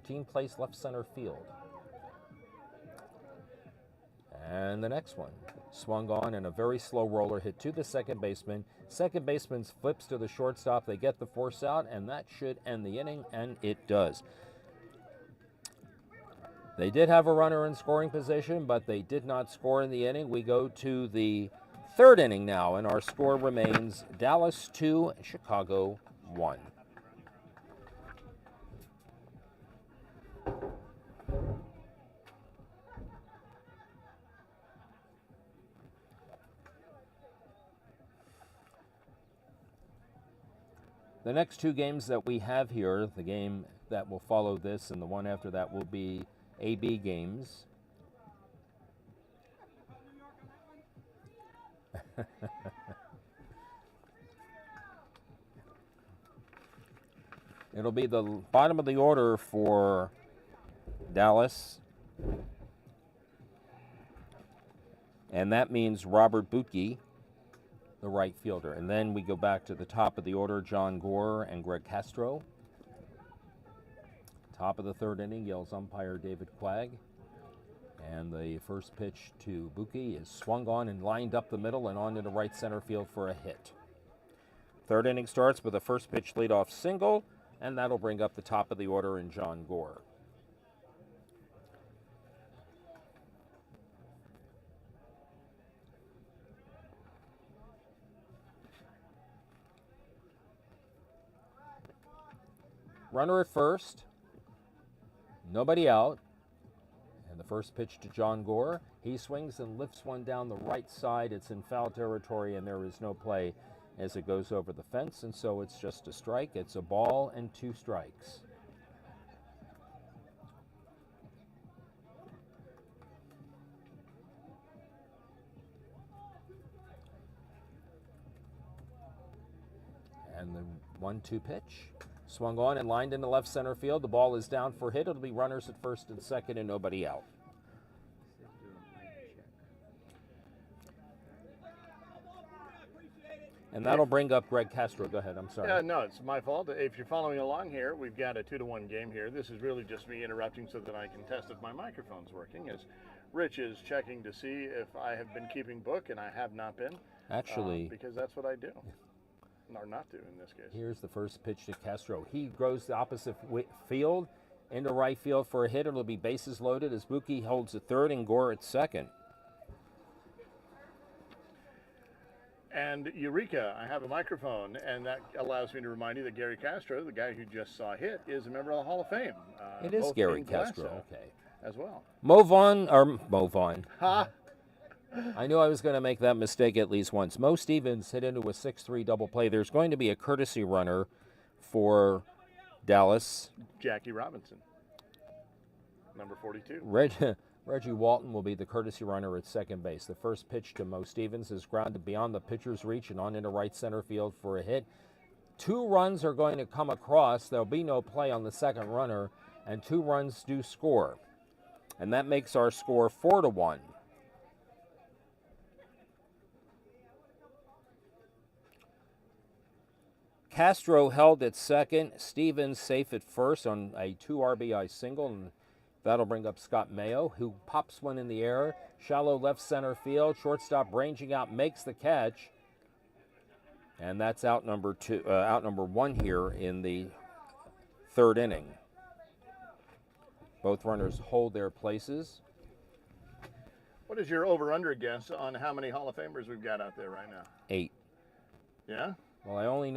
13, placed left center field. And the next one, swung on and a very slow roller hit to the second baseman. Second baseman flips to the shortstop. They get the force out, and that should end the inning, and it does. They did have a runner in scoring position, but they did not score in the inning. We go to the third inning now, and our score remains Dallas 2, Chicago 1. The next two games that we have here, the game that will follow this and the one after that, will be AB games. It'll be the bottom of the order for Dallas. And that means Robert Bootke, the right fielder. And then we go back to the top of the order, John Gore and Greg Castro. Top of the third inning, yells umpire David Quagg. And the first pitch to Bootke is swung on and lined up the middle and on into right center field for a hit. Third inning starts with a first pitch leadoff single, and that'll bring up the top of the order in John Gore. Runner at first, nobody out, and the first pitch to John Gore. He swings and lifts one down the right side. It's in foul territory, and there is no play as it goes over the fence, and so it's just a strike. It's a ball and 2 strikes. And the 1-2 pitch. Swung on and lined into left center field. The ball is down for a hit. It'll be runners at first and second and nobody out. And that'll bring up Greg Castro. Go ahead, I'm sorry. Yeah, no, it's my fault. If you're following along here, we've got a 2-1 game here. This is really just me interrupting so that I can test if my microphone's working, as Rich is checking to see if I have been keeping book, and I have not been. Actually. Because that's what I do. Or not do in this case. Here's the first pitch to Castro. He goes the opposite field into right field for a hit. It'll be bases loaded as Bootke holds at third and Gore at second. And Eureka, I have a microphone, and that allows me to remind you that Gary Castro, the guy who just saw hit, is a member of the Hall of Fame. It is Gary Castro, okay. As well. Mo Vaughn. Ha! I knew I was going to make that mistake at least once. Mo Stevens hit into a 6-3 double play. There's going to be a courtesy runner for Dallas. Jackie Robinson, number 42. Reggie Walton will be the courtesy runner at second base. The first pitch to Mo Stevens is grounded beyond the pitcher's reach and on into right center field for a hit. 2 runs are going to come across. There'll be no play on the second runner, and 2 runs do score. And that makes our score 4-1. Castro held at second, Stevens safe at first on a 2 RBI single, and that'll bring up Scott Mayo, who pops one in the air, shallow left center field, shortstop ranging out, makes the catch, and that's out number 1 here in the third inning. Both runners hold their places. What is your over-under guess on how many Hall of Famers we've got out there right now? 8. Yeah? Well, I only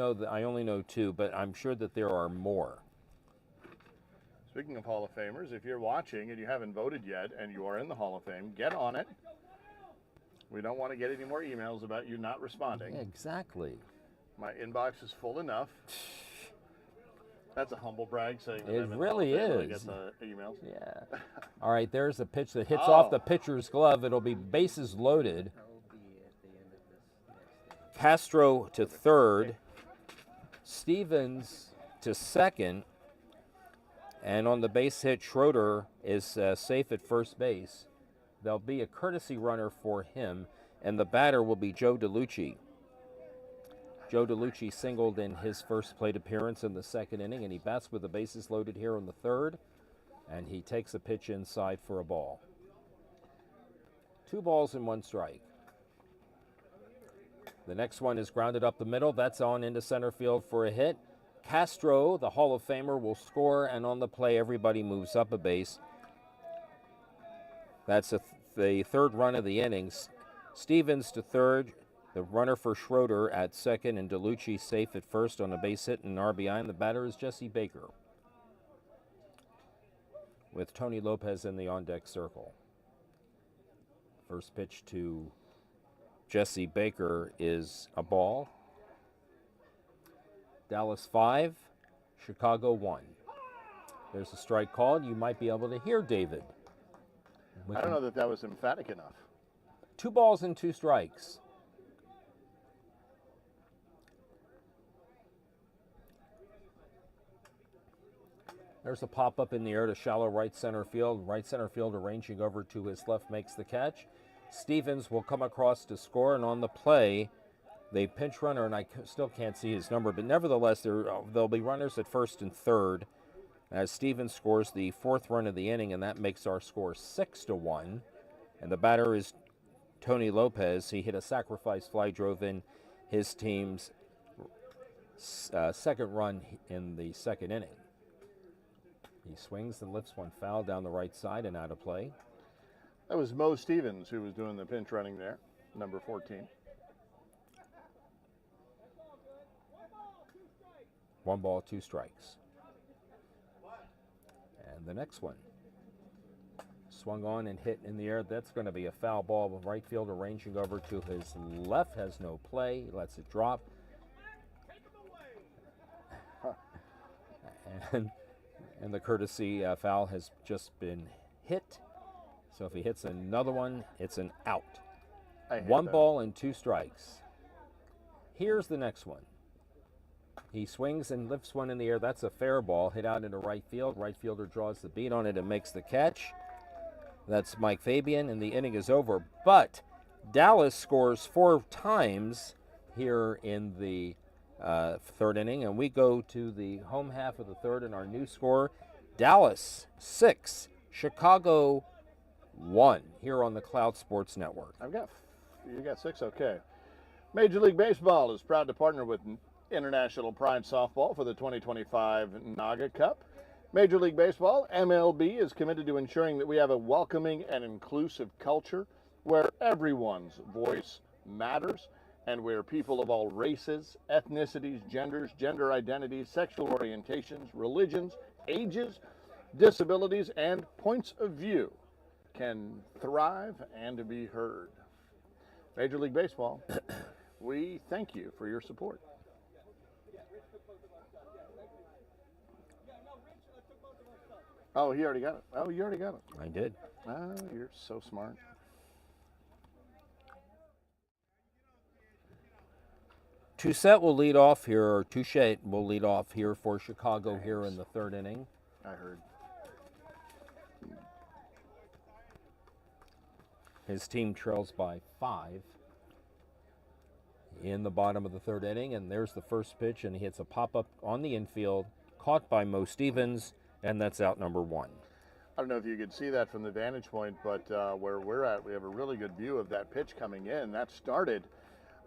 know 2, but I'm sure that there are more. Speaking of Hall of Famers, if you're watching and you haven't voted yet and you are in the Hall of Fame, get on it. We don't want to get any more emails about you not responding. Yeah, exactly. My inbox is full enough. That's a humble brag saying that It I'm in really the Hall of Fame when I is. get the emails. Yeah. All right, there's a pitch that hits off the pitcher's glove. It'll be bases loaded. Castro to third, Stevens to second, and on the base hit, Schroeder is safe at first base. There'll be a courtesy runner for him, and the batter will be Joe DeLucci. Joe DeLucci singled in his first plate appearance in the second inning, and he bats with the bases loaded here in the third. And he takes a pitch inside for a ball. 2 balls and 1 strike. The next one is grounded up the middle. That's on into center field for a hit. Castro, the Hall of Famer, will score, and on the play, everybody moves up a base. That's the third run of the innings. Stevens to third, the runner for Schroeder at second, and DeLucci safe at first on a base hit and RBI, and the batter is Jesse Baker, with Tony Lopez in the on-deck circle. First pitch to Jesse Baker is a ball. Dallas 5, Chicago 1. There's a strike called. You might be able to hear David. I don't know that that was emphatic enough. 2 balls and 2 strikes. There's a pop-up in the air to shallow right center field. Right center field arranging over to his left makes the catch. Stevens will come across to score, and on the play, the pinch runner, and I still can't see his number, but nevertheless, there'll be runners at first and third as Stevens scores the 4th run of the inning, and that makes our score 6-1. And the batter is Tony Lopez. He hit a sacrifice fly, drove in his team's second run in the 2nd inning. He swings and lifts one foul down the right side and out of play. That was Mo Stevens who was doing the pinch running there, number 14. 1 ball, 2 strikes. And the next one. Swung on and hit in the air. That's going to be a foul ball. Right fielder ranging over to his left, has no play. He lets it drop. And the courtesy foul has just been hit. So if he hits another one, it's an out. 1 ball and 2 strikes. Here's the next one. He swings and lifts one in the air. That's a fair ball, hit out into right field. Right fielder draws the beat on it and makes the catch. That's Mike Fabian, and the inning is over. But Dallas scores 4 times here in the 3rd inning, and we go to the home half of the 3rd, and our new score, Dallas 6, Chicago 1, here on the Cloud Sports Network. You got 6, okay. Major League Baseball is proud to partner with International Pride Softball for the 2025 NAGAAA Cup. Major League Baseball, MLB, is committed to ensuring that we have a welcoming and inclusive culture where everyone's voice matters and where people of all races, ethnicities, genders, gender identities, sexual orientations, religions, ages, disabilities, and points of view can thrive and be heard. Major League Baseball, we thank you for your support. Oh, he already got it. Oh, you already got it. I did. Oh, you're so smart. Touchette will lead off here, or Touchette will lead off here for Chicago here in the 3rd inning. I heard. His team trails by 5 in the bottom of the 3rd inning, and there's the first pitch, and he hits a pop-up on the infield, caught by Mo Stevens, and that's out number 1. I don't know if you could see that from the vantage point, but where we're at, we have a really good view of that pitch coming in. That started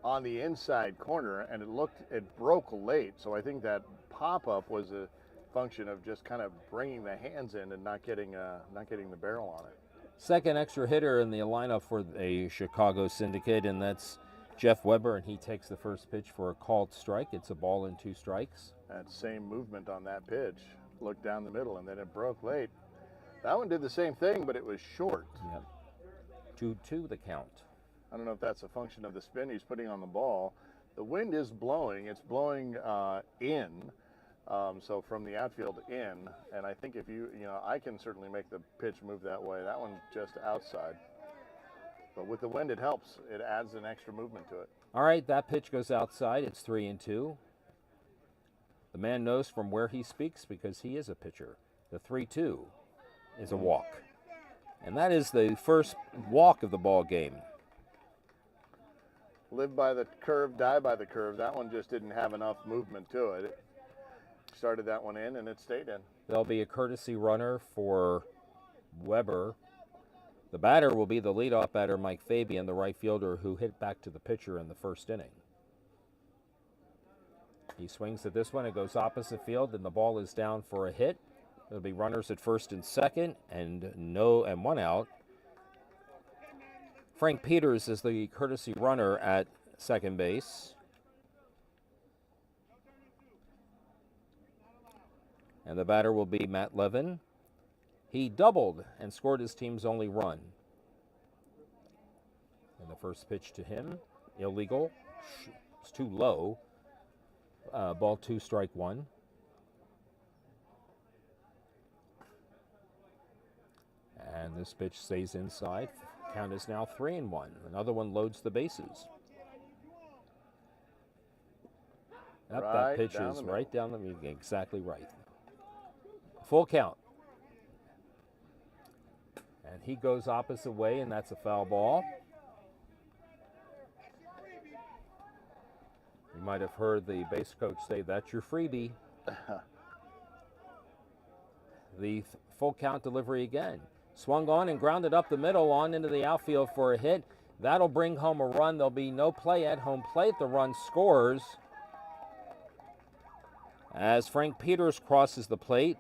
on the inside corner, and it broke late. So I think that pop-up was a function of just kind of bringing the hands in and not getting the barrel on it. Second extra hitter in the lineup for a Chicago Syndicate, and that's Jeff Weber, and he takes the first pitch for a called strike. It's a ball and 2 strikes. That same movement on that pitch. Looked down the middle, and then it broke late. That one did the same thing, but it was short. Yep. 2-2 the count. I don't know if that's a function of the spin he's putting on the ball. The wind is blowing. It's blowing in, so from the outfield in. And I think if I can certainly make the pitch move that way. That one just outside. But with the wind, it helps. It adds an extra movement to it. All right, that pitch goes outside. It's 3-2. The man knows from where he speaks because he is a pitcher. The 3-2 is a walk. And that is the first walk of the ball game. Live by the curve, die by the curve. That one just didn't have enough movement to it. Started that one in, and it stayed in. There'll be a courtesy runner for Weber. The batter will be the leadoff batter, Mike Fabian, the right fielder who hit back to the pitcher in the first inning. He swings at this one. It goes opposite field, and the ball is down for a hit. There'll be runners at first and second, and one out. Frank Peters is the courtesy runner at second base. And the batter will be Matt Levin. He doubled and scored his team's only run. And the first pitch to him, illegal. It's too low. Ball 2, strike 1. And this pitch stays inside. Count is now 3-1. Another one loads the bases. That pitch is right down the middle. Exactly right. Full count. And he goes opposite way, and that's a foul ball. You might have heard the base coach say, "That's your freebie." The full count delivery again. Swung on and grounded up the middle on into the outfield for a hit. That'll bring home a run. There'll be no play at home plate. The run scores as Frank Peters crosses the plate.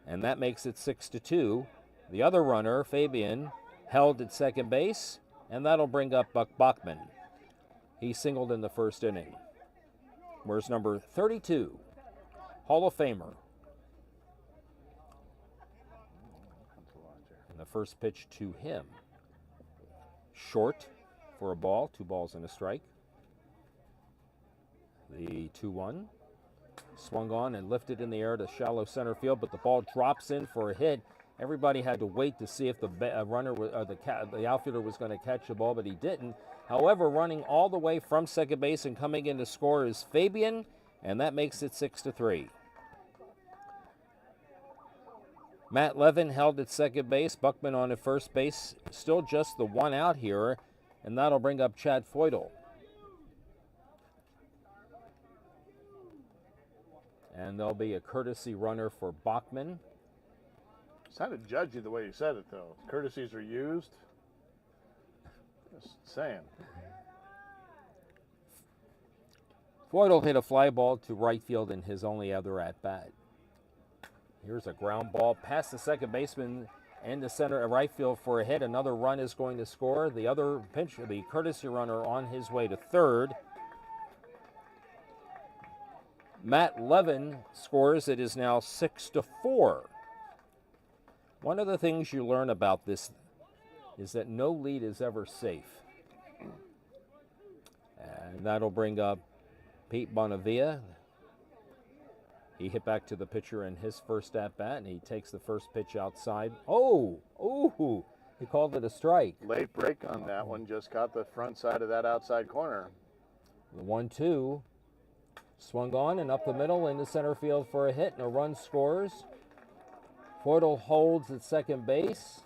And that makes it 6-2. The other runner, Fabian, held at second base, and that'll bring up Buck Bachman. He singled in the first inning. Where's number 32, Hall of Famer. And the first pitch to him. Short for a ball, 2 balls and a strike. The 2-1. Swung on and lifted in the air to shallow center field, but the ball drops in for a hit. Everybody had to wait to see if the the outfielder was going to catch the ball, but he didn't. However, running all the way from second base and coming in to score is Fabian, and that makes it 6-3. Matt Levin held at second base, Buckman on at first base. Still just the 1 out here, and that'll bring up Chad Feudel. And there'll be a courtesy runner for Bachman. Sounded judgy the way you said it, though. Courtesies are used. Just saying. Feudel hit a fly ball to right field in his only other at-bat. Here's a ground ball past the second baseman and the center right field for a hit. Another run is going to score. The other pinch, the courtesy runner on his way to third. Matt Levin scores. It is now 6-4. One of the things you learn about this is that no lead is ever safe. And that'll bring up Pete Bonavia. He hit back to the pitcher in his first at-bat, and he takes the first pitch outside. He called it a strike. Late break on that one. Just caught the front side of that outside corner. The 1-2. Swung on and up the middle into center field for a hit, and a run scores. Feudel holds at second base.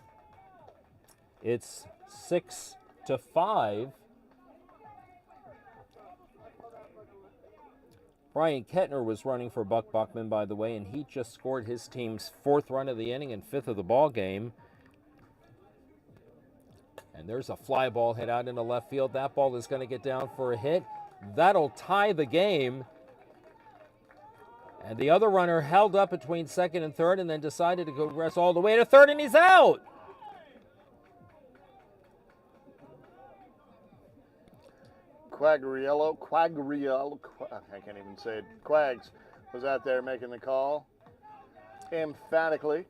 It's 6-5. Brian Kettner was running for Buck Bachman, by the way, and he just scored his team's 4th run of the inning and 5th of the ball game. And there's a fly ball hit out into left field. That ball is going to get down for a hit. That'll tie the game. And the other runner held up between second and third and then decided to go rest all the way to third, and he's out. Quagliarello, I can't even say it. Quags was out there making the call emphatically.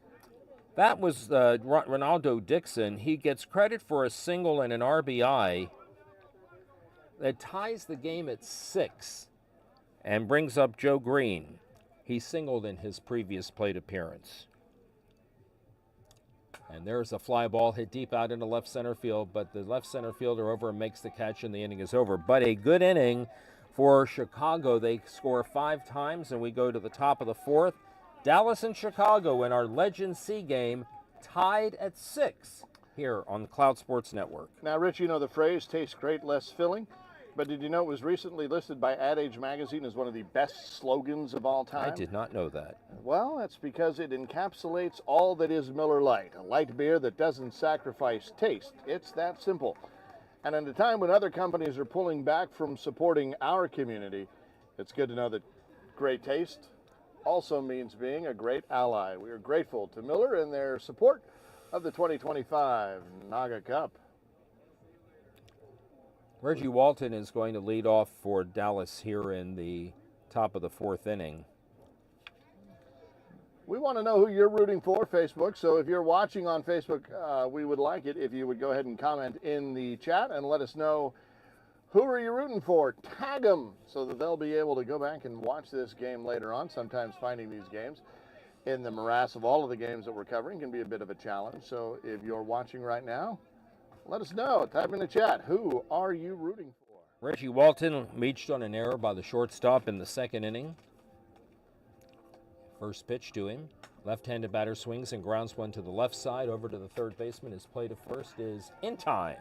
That was Ronaldo Dixon. He gets credit for a single and an RBI that ties the game at 6 and brings up Joe Green. He singled in his previous plate appearance. And there's a fly ball hit deep out into left center field, but the left center fielder over and makes the catch, and the inning is over. But a good inning for Chicago. They score 5 times, and we go to the top of the 4th. Dallas and Chicago in our Legend C game tied at 6 here on the Cloud Sports Network. Now, Rich, you know the phrase, tastes great, less filling. But did you know it was recently listed by Ad Age magazine as one of the best slogans of all time? I did not know that. Well, that's because it encapsulates all that is Miller Lite, a light beer that doesn't sacrifice taste. It's that simple. And at a time when other companies are pulling back from supporting our community, it's good to know that great taste also means being a great ally. We are grateful to Miller and their support of the 2025 NAGAAA Cup. Reggie Walton is going to lead off for Dallas here in the top of the 4th inning. We want to know who you're rooting for, Facebook. So if you're watching on Facebook, we would like it if you would go ahead and comment in the chat and let us know who are you rooting for. Tag them so that they'll be able to go back and watch this game later on. Sometimes finding these games in the morass of all of the games that we're covering can be a bit of a challenge. So if you're watching right now, let us know. Type in the chat. Who are you rooting for? Reggie Walton reached on an error by the shortstop in the 2nd inning. First pitch to him. Left-handed batter swings and grounds one to the left side. Over to the third baseman. His play to first is in time.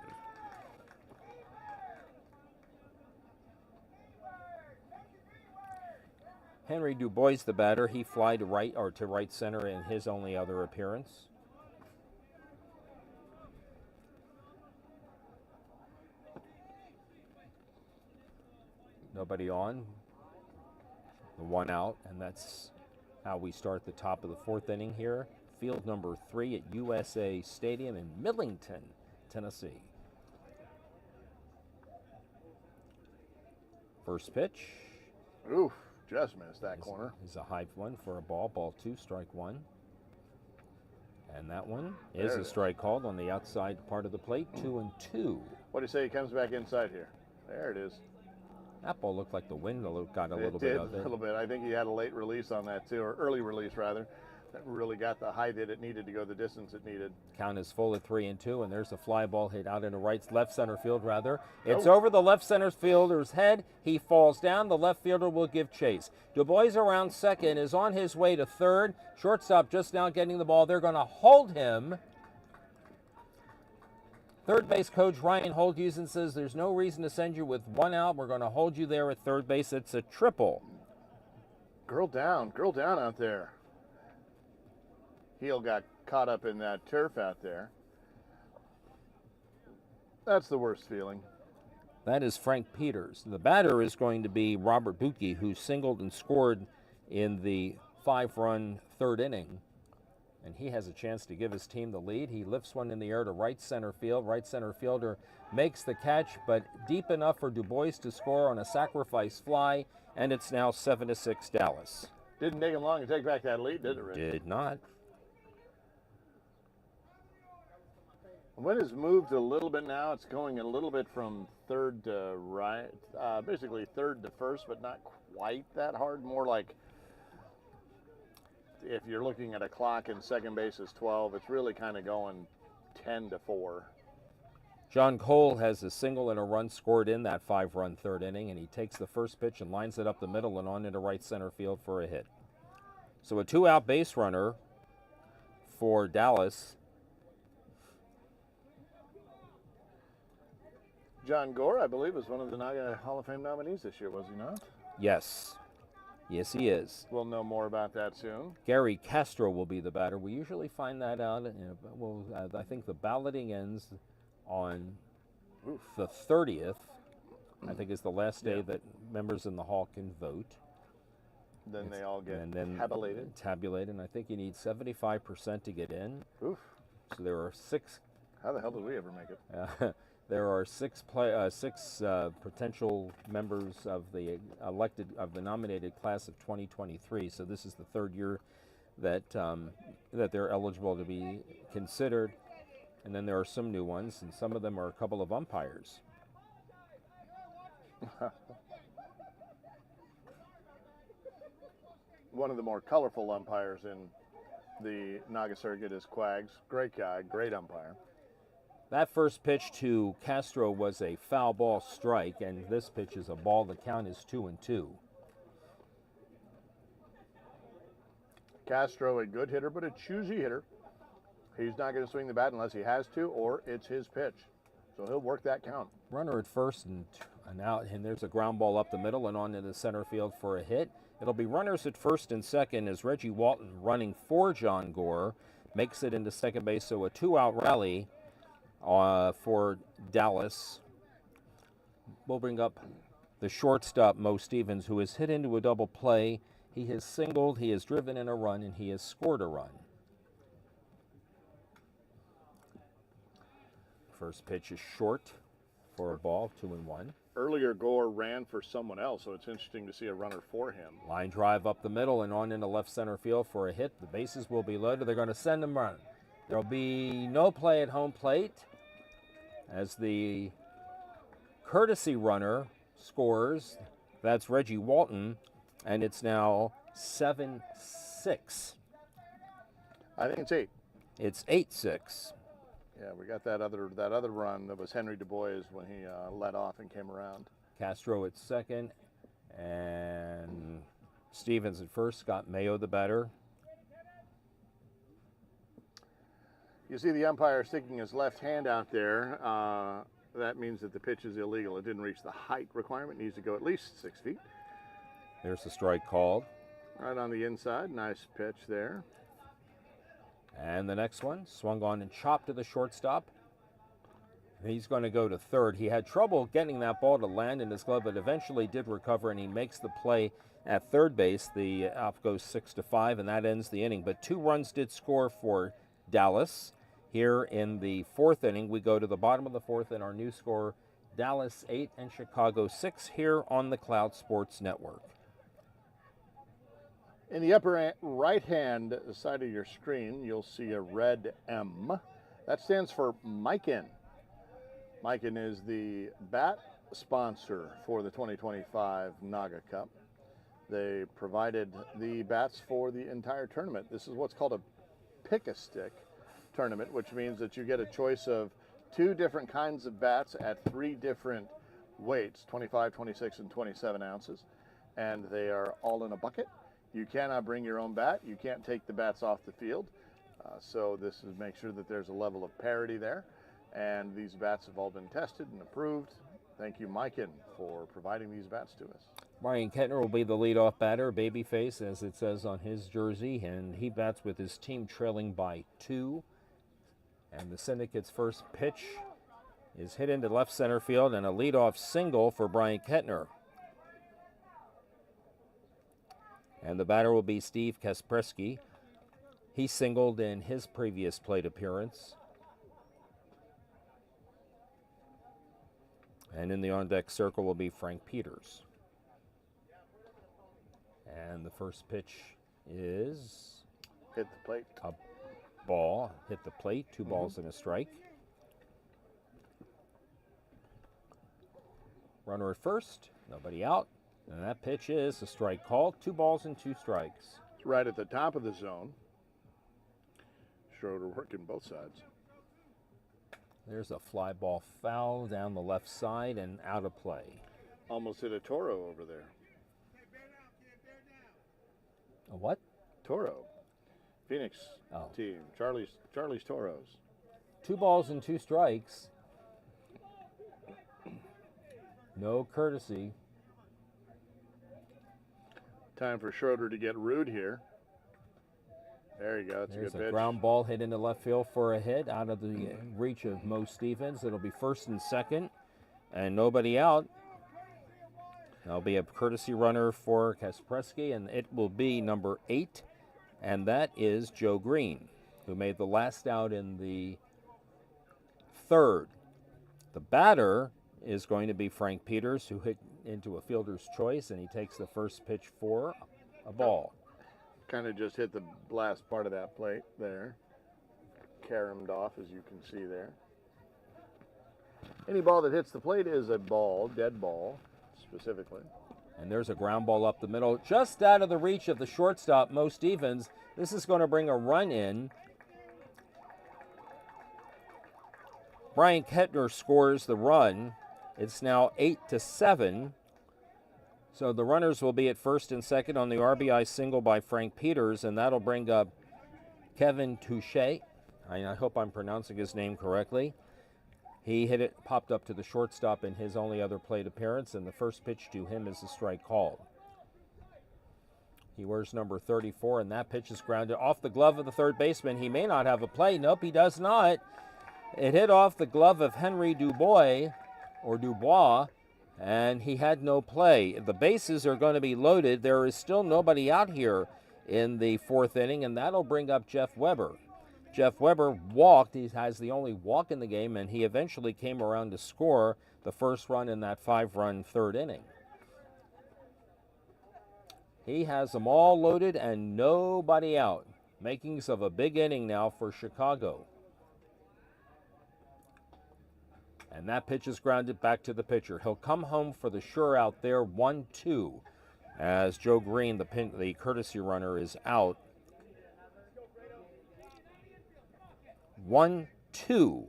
Henry Dubois, the batter, he fly to right center in his only other appearance. Nobody on. The 1 out, and that's how we start the top of the 4th inning here. Field number 3 at USA Stadium in Millington, Tennessee. First pitch. Oof, just missed that corner. Is a high one for a ball. Ball 2, strike 1. And that one is a strike called on the outside part of the plate. 2-2. What do you say he comes back inside here? There it is. That ball looked like the wind got a little bit bit of it. A little bit. I think he had a late release on that too, or early release rather. That really got the height that it needed to go the distance it needed. Count is full at 3-2, and there's a fly ball hit out into left center field rather. It's over the left center fielder's head. He falls down. The left fielder will give chase. Dubois around second is on his way to third. Shortstop just now getting the ball. They're going to hold him. Third base coach Ryan Holdhusen says there's no reason to send you with 1 out. We're going to hold you there at third base. It's a triple. Girl down out there. Heel got caught up in that turf out there. That's the worst feeling. That is Frank Peters. The batter is going to be Robert Bucke, who singled and scored in the 5-run 3rd inning. And he has a chance to give his team the lead. He lifts one in the air to right center field. Right center fielder makes the catch, but deep enough for Dubois to score on a sacrifice fly, and it's now 7-6 Dallas. Didn't take him long to take back that lead, did it, Rick? Did not. Wind has moved a little bit now. It's going a little bit from third to right, basically third to first, but not quite that hard. More like if you're looking at a clock and second base is 12, it's really kind of going 10-4. John Cole has a single and a run scored in that 5-run 3rd inning, and he takes the first pitch and lines it up the middle and on into right center field for a hit. So a 2-out base runner for Dallas. John Gore, I believe, was one of the NAGAAA Hall of Fame nominees this year, was he not? Yes. Yes, he is. We'll know more about that soon. Gary Castro will be the batter. We usually find that out. I think the balloting ends on the 30th. I think is the last day that members in the hall can vote. Then they all get tabulated. Tabulated, and I think you need 75% to get in. Oof. So there are 6. How the hell did we ever make it? There are 6 potential members of the nominated class of 2023. So this is the 3rd year that that they're eligible to be considered, and then there are some new ones, and some of them are a couple of umpires. One of the more colorful umpires in the NAGAAA circuit is Quaggs. Great guy, great umpire. That first pitch to Castro was a foul ball strike, and this pitch is a ball. The count is 2-2. Castro, a good hitter, but a choosy hitter. He's not going to swing the bat unless he has to, or it's his pitch. So he'll work that count. Runner at first, and And out, and there's a ground ball up the middle and on into the center field for a hit. It'll be runners at first and second as Reggie Walton, running for John Gore, makes it into second base. So a 2-out rally for Dallas. We'll bring up the shortstop, Mo Stevens, who has hit into a double play. He has singled, he has driven in a run, and he has scored a run. First pitch is short for a ball, 2-1. Earlier, Gore ran for someone else, so it's interesting to see a runner for him. Line drive up the middle and on into left center field for a hit. The bases will be loaded. They're going to send him run. There'll be no play at home plate as the courtesy runner scores. That's Reggie Walton, and it's now 7-6. I think it's 8. It's 8-6. Yeah, we got that other run that was Henry Du Bois when he led off and came around. Castro at second, and Stevens at first. Scott Mayo the batter. You see the umpire sticking his left hand out there. That means that the pitch is illegal. It didn't reach the height requirement. It needs to go at least 6 feet. There's the strike called. Right on the inside. Nice pitch there. And the next one, swung on and chopped to the shortstop. He's going to go to third. He had trouble getting that ball to land in his glove, but eventually did recover, and he makes the play at third base. The out goes 6-5, and that ends the inning. But 2 runs did score for Dallas. Here in the 4th inning, we go to the bottom of the 4th, and our new score, Dallas 8 and Chicago 6, here on the Cloud Sports Network. In the upper right-hand side of your screen, you'll see a red M. That stands for Miken. Miken is the bat sponsor for the 2025 NAGAAA Cup. They provided the bats for the entire tournament. This is what's called a pick-a-stick tournament, which means that you get a choice of 2 different kinds of bats at 3 different weights, 25, 26, and 27 ounces. And they are all in a bucket. You cannot bring your own bat. You can't take the bats off the field. So this is make sure that there's a level of parity there. And these bats have all been tested and approved. Thank you, Miken, for providing these bats to us. Brian Kettner will be the leadoff batter, babyface, as it says on his jersey, and he bats with his team trailing by 2. And the Syndicate's first pitch is hit into left center field, and a leadoff single for Brian Kettner. And the batter will be Steve Kaspersky. He singled in his previous plate appearance. And in the on-deck circle will be Frank Peters. And the first pitch is Hit the plate. a ball, hit the plate, 2 balls and a strike. Runner at first, nobody out. And that pitch is a strike call, 2 balls and 2 strikes. It's right at the top of the zone. Schroeder working both sides. There's a fly ball foul down the left side and out of play. Almost hit a Toro over there. A what? Toro. Phoenix Oh. team. Charlie's Toros. 2 balls and 2 strikes. No courtesy. Time for Schroeder to get rude here. There you go. That's There's a good pitch. ground ball hit into left field for a hit out of the reach of Mo Stevens. It'll be first and second, and nobody out. There'll be a courtesy runner for Kaspersky, and it will be number 8, and that is Joe Green, who made the last out in the 3rd. The batter is going to be Frank Peters, who hit into a fielder's choice, and he takes the first pitch for a ball. Kind of just hit the last part of that plate there. Caromed off, as you can see there. Any ball that hits the plate is a ball, dead ball, specifically. And there's a ground ball up the middle, just out of the reach of the shortstop, Mo Stevens. This is going to bring a run in. Brian Kettner scores the run. It's now 8-7. So the runners will be at first and second on the RBI single by Frank Peters, and that'll bring up Kevin Touche. I hope I'm pronouncing his name correctly. He hit it, popped up to the shortstop in his only other plate appearance, and the first pitch to him is a strike called. He wears number 34, and that pitch is grounded off the glove of the third baseman. He may not have a play. Nope, he does not. It hit off the glove of Henry Dubois, and he had no play. The bases are going to be loaded. There is still nobody out here in the fourth inning, and that'll bring up Jeff Weber. Jeff Weber walked. He has the only walk in the game, and he eventually came around to score the first run in that 5-run third inning. He has them all loaded and nobody out. Makings of a big inning now for Chicago. And that pitch is grounded back to the pitcher. He'll come home for the sure out there, 1-2, as Joe Green, the courtesy runner, is out. 1-2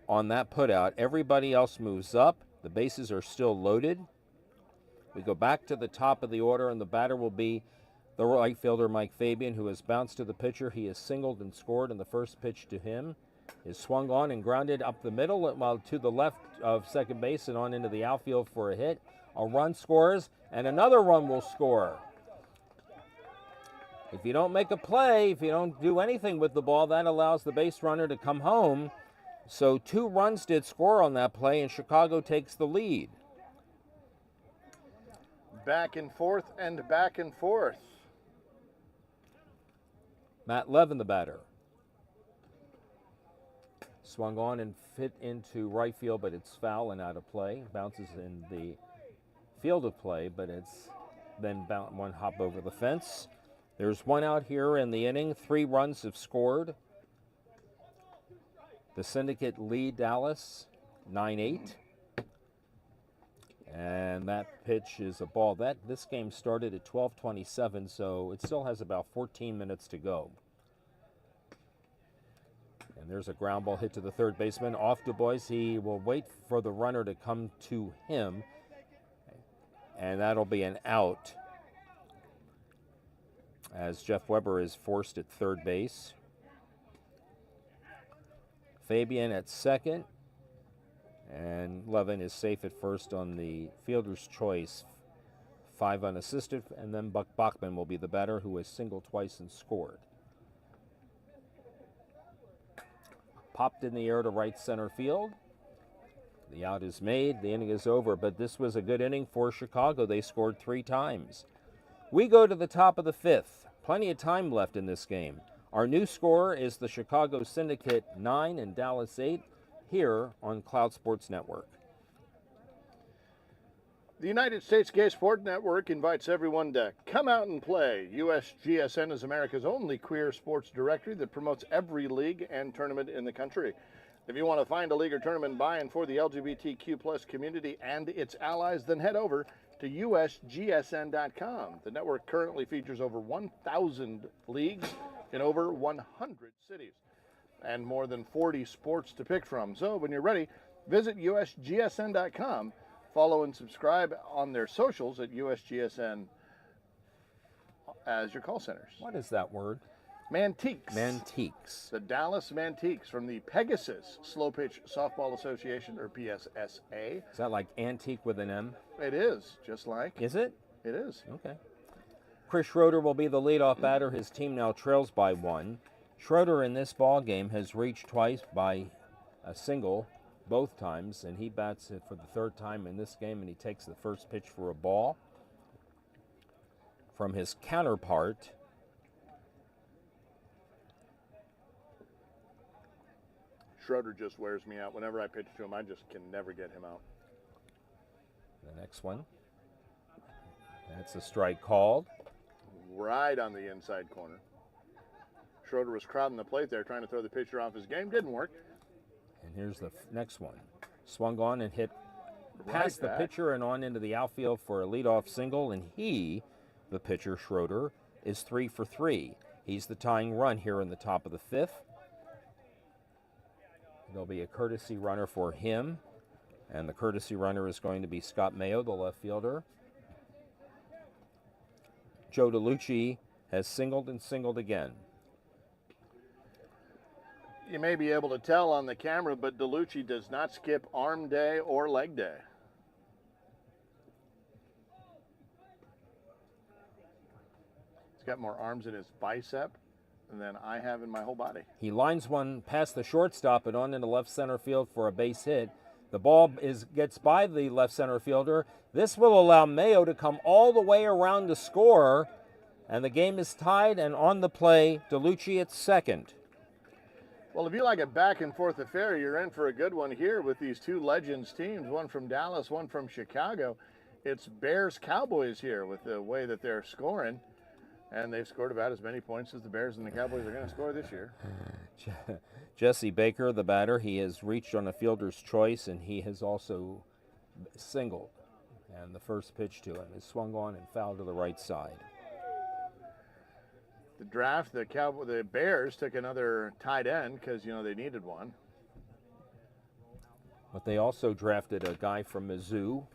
on that putout. Everybody else moves up. The bases are still loaded. We go back to the top of the order, and the batter will be the right fielder, Mike Fabian, who has bounced to the pitcher. He has singled and scored, and the first pitch to him is swung on and grounded up the middle, while to the left of second base and on into the outfield for a hit. A run scores, and another run will score. If you don't make a play, if you don't do anything with the ball, that allows the base runner to come home. So 2 runs did score on that play, and Chicago takes the lead. Back and forth and back and forth. Matt Levin, the batter. Swung on and fit into right field, but it's foul and out of play. Bounces in the field of play, but it's then one hop over the fence. There's one out here in the inning. 3 runs have scored. The Syndicate lead Dallas 9-8. And that pitch is a ball. This game started at 12:27, so it still has about 14 minutes to go. And there's a ground ball hit to the third baseman. Off Dubois. He will wait for the runner to come to him, and that'll be an out as Jeff Weber is forced at third base. Fabian at second, and Levin is safe at first on the fielder's choice. 5 unassisted, and then Buck Bachman will be the batter, who has singled twice and scored. Popped in the air to right center field. The out is made. The inning is over, but this was a good inning for Chicago. They scored 3 times. We go to the top of the 5th. Plenty of time left in this game. Our new score is the Chicago Syndicate 9 and Dallas 8 here on Cloud Sports Network. The United States Gay Sport Network invites everyone to come out and play. USGSN is America's only queer sports directory that promotes every league and tournament in the country. If you want to find a league or tournament by and for the LGBTQ plus community and its allies, then head over to usgsn.com. The network currently features over 1,000 leagues in over 100 cities and more than 40 sports to pick from. So when you're ready, visit usgsn.com. Follow and subscribe on their socials at USGSN as your call centers. What is that word? Mantiques. Mantiques. The Dallas Mantiques from the Pegasus Slow Pitch Softball Association, or PSSA. Is that like antique with an M? It is, just like. Is it? It is. Okay. Chris Schroeder will be the leadoff batter. His team now trails by 1. Schroeder in this ball game has reached twice by a single, both times, and he bats it for the 3rd time in this game, and he takes the first pitch for a ball from his counterpart. Schroeder just wears me out. Whenever I pitch to him, I just can never get him out. The next one. That's a strike called. Right on the inside corner. Schroeder was crowding the plate there, trying to throw the pitcher off his game. Didn't work. And here's the next one. Swung on and hit past the pitcher and on into the outfield for a leadoff single. And he, the pitcher, Schroeder, is 3 for 3. He's the tying run here in the top of the 5th. There'll be a courtesy runner for him. And the courtesy runner is going to be Scott Mayo, the left fielder. Joe DeLucci has singled and singled again. You may be able to tell on the camera, but DeLucci does not skip arm day or leg day. He's got more arms in his bicep than I have in my whole body. He lines one past the shortstop and on into left center field for a base hit. The ball gets by the left center fielder. This will allow Mayo to come all the way around to score, and the game is tied, and on the play, DeLucci at second. Well, if you like a back and forth affair, you're in for a good one here with these two Legends teams, one from Dallas, one from Chicago. It's Bears-Cowboys here with the way that they're scoring, and they've scored about as many points as the Bears and the Cowboys are going to score this year. Jesse Baker, the batter, he has reached on a fielder's choice, and he has also singled. And the first pitch to him is swung on and fouled to the right side. The draft, the Bears took another tight end because, you know, they needed one. But they also drafted a guy from Mizzou,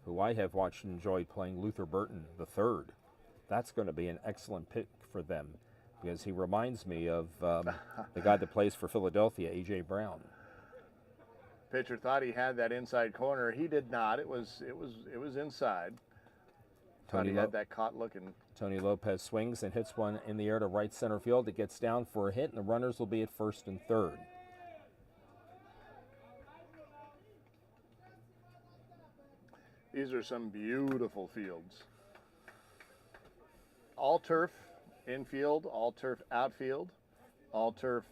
who I have watched and enjoyed playing, Luther Burton III. That's going to be an excellent pick for them, because he reminds me of the guy that plays for Philadelphia, A.J. Brown. Pitcher thought he had that inside corner. He did not. It was inside. He had that caught looking. Tony Lopez swings and hits one in the air to right center field. It gets down for a hit, and the runners will be at first and third. These are some beautiful fields. All turf infield, all turf outfield, all turf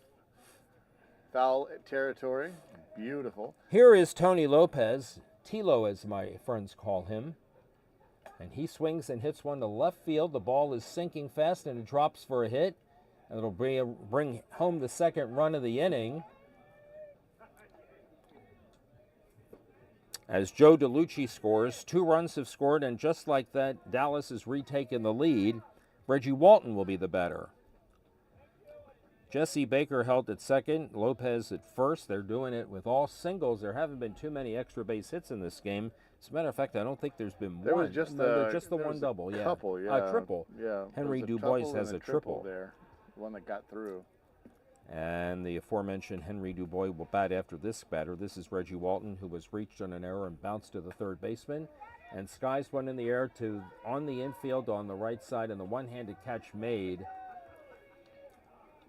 foul territory. Beautiful. Here is Tony Lopez, Tilo as my friends call him. And he swings and hits one to left field. The ball is sinking fast and it drops for a hit. And it'll bring home the second run of the inning. As Joe DeLucci scores, 2 runs have scored, and just like that, Dallas has retaken the lead. Reggie Walton will be the batter. Jesse Baker held at second, Lopez at first. They're doing it with all singles. There haven't been too many extra base hits in this game. As a matter of fact, I don't think there's been there one. Was just the one double, yeah. Couple, yeah. A triple. Yeah. Henry Dubois has a triple there, the one that got through. And the aforementioned Henry Dubois will bat after this batter. This is Reggie Walton, who was reached on an error and bounced to the third baseman. And skies one in the air to on the infield on the right side, and the one-handed catch made.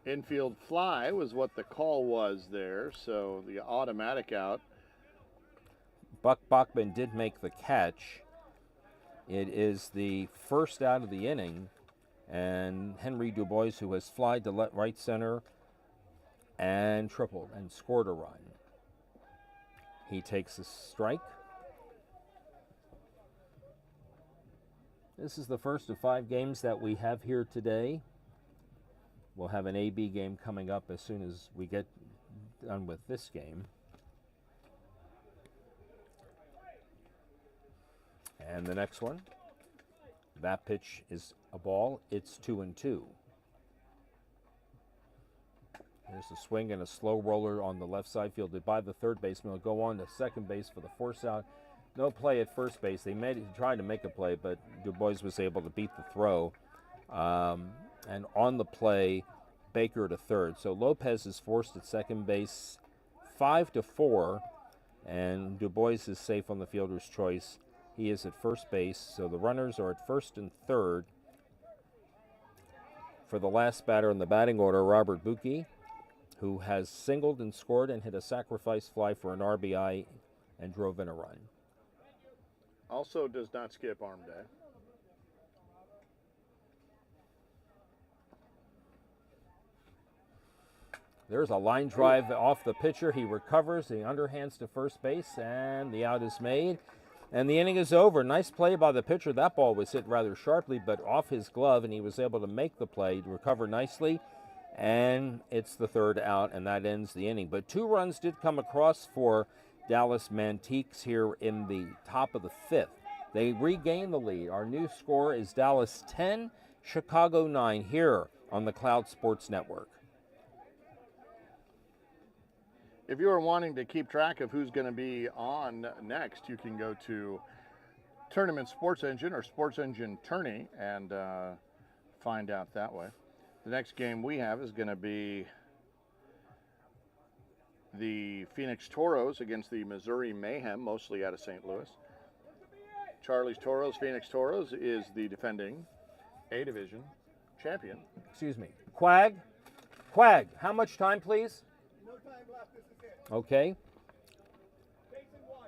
Infield fly was what the call was there, so the automatic out. Buck Bachman did make the catch. It is the first out of the inning, and Henry Dubois, who has flied to right center and tripled and scored a run. He takes a strike. This is the first of 5 games that we have here today. We'll have an AB game coming up as soon as we get done with this game. And the next one, that pitch is a ball. It's 2-2. There's a swing and a slow roller on the left side, fielded by the third baseman. He'll go on to second base for the force out. No play at first base. They tried to make a play, but Dubois was able to beat the throw. And on the play, Baker to third. So Lopez is forced at second base 5-4, and Dubois is safe on the fielder's choice. He is at first base, so the runners are at first and third. For the last batter in the batting order, Robert Buki, who has singled and scored and hit a sacrifice fly for an RBI and drove in a run. Also does not skip arm day. There's a line drive off the pitcher. He recovers. He underhands to first base, and the out is made. And the inning is over. Nice play by the pitcher. That ball was hit rather sharply, but off his glove, and he was able to make the play, to recover nicely. And it's the third out, and that ends the inning. But 2 runs did come across for Dallas Mantiques here in the top of the 5th. They regain the lead. Our new score is Dallas 10, Chicago 9 here on the Cloud Sports Network. If you are wanting to keep track of who's going to be on next, you can go to Tournament Sports Engine or Sports Engine Tourney and find out that way. The next game we have is going to be the Phoenix Toros against the Missouri Mayhem, mostly out of St. Louis. Charlie's Toros, Phoenix Toros, is the defending A Division champion. Excuse me. Quag? Quag, how much time, please? No time left. This is it. Okay. Jason one.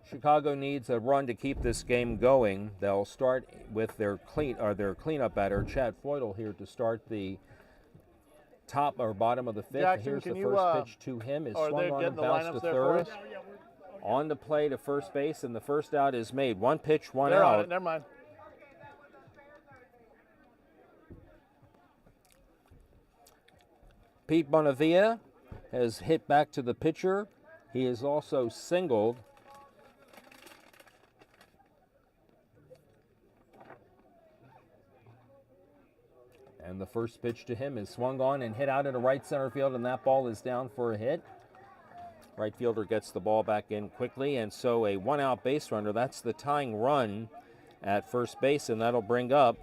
Chicago needs a run to keep this game going. They'll start with their cleanup batter, Chad Feudal, here to start the top or bottom of the fifth. Jackson, Here's can the you, first pitch to him. Is are swung they on getting and the bounced lineups to there for third. us? On the play to first base, and the first out is made. One pitch, one They're on out. it. Never mind. Pete Bonavia has hit back to the pitcher. He is also singled. And the first pitch to him is swung on and hit out into right center field, and that ball is down for a hit. Right fielder gets the ball back in quickly, and so a one-out base runner. That's the tying run at first base, and that'll bring up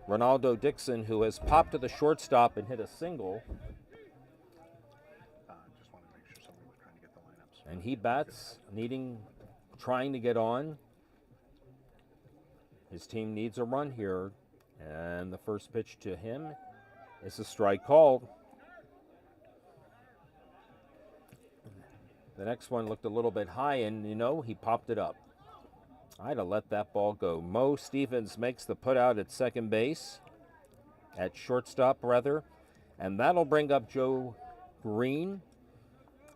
Ronaldo Dixon, who has popped to the shortstop and hit a single. Just wanted to make sure somebody was trying to get the lineups. And he bats, trying to get on. His team needs a run here, and the first pitch to him is a strike called. The next one looked a little bit high, and he popped it up. I'd have let that ball go. Mo Stevens makes the put out at second base, at shortstop rather, and that'll bring up Joe Green,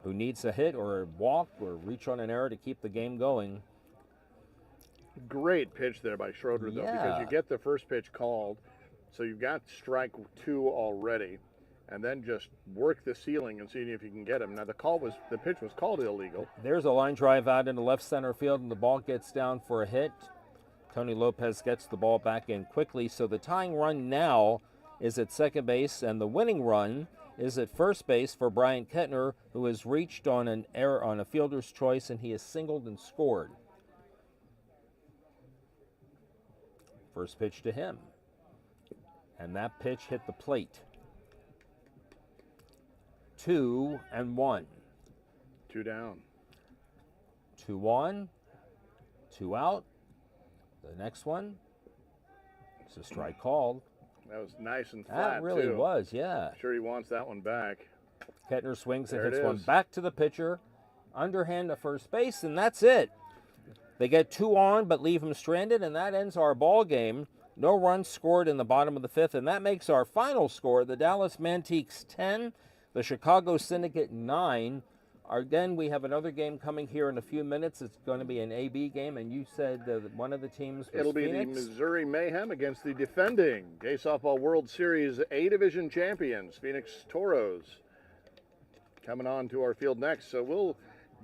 who needs a hit or a walk or reach on an error to keep the game going. Great pitch there by Schroeder, though, because you get the first pitch called, so you've got strike two already, and then just work the ceiling and see if you can get him. Now the pitch was called illegal. There's a line drive out into left center field, and the ball gets down for a hit. Tony Lopez gets the ball back in quickly, so the tying run now is at second base, and the winning run is at first base for Brian Kettner, who has reached on an error on a fielder's choice, and he has singled and scored. First pitch to him, and that pitch hit the plate. 2-1. Two down. 2 on, 2 out. The next one is a strike called. That was nice and flat, That really too. was, yeah. I'm sure he wants that one back. Kettner swings and There it hits one is. back to the pitcher, underhand to first base, and that's it. They get 2 on but leave him stranded, and that ends our ball game. No runs scored in the bottom of the fifth, and that makes our final score the Dallas Mantiques 10, the Chicago Syndicate 9. Again, we have another game coming here in a few minutes. It's going to be an AB game, and you said that one of the teams was It'll be Phoenix. the Missouri Mayhem against the defending Gay Softball World Series A Division champions, Phoenix Toros, coming on to our field next. So we'll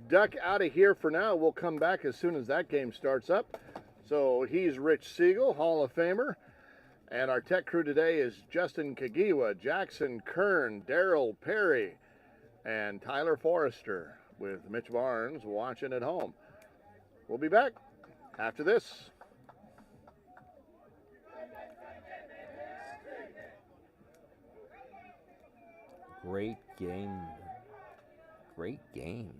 duck out of here for now. We'll come back as soon as that game starts up. So he's Rich Siegel, Hall of Famer. And our tech crew today is Justin Kagiwa, Jackson Kern, Daryl Perry, and Tyler Forrester, with Mitch Barnes watching at home. We'll be back after this. Great game. Great game.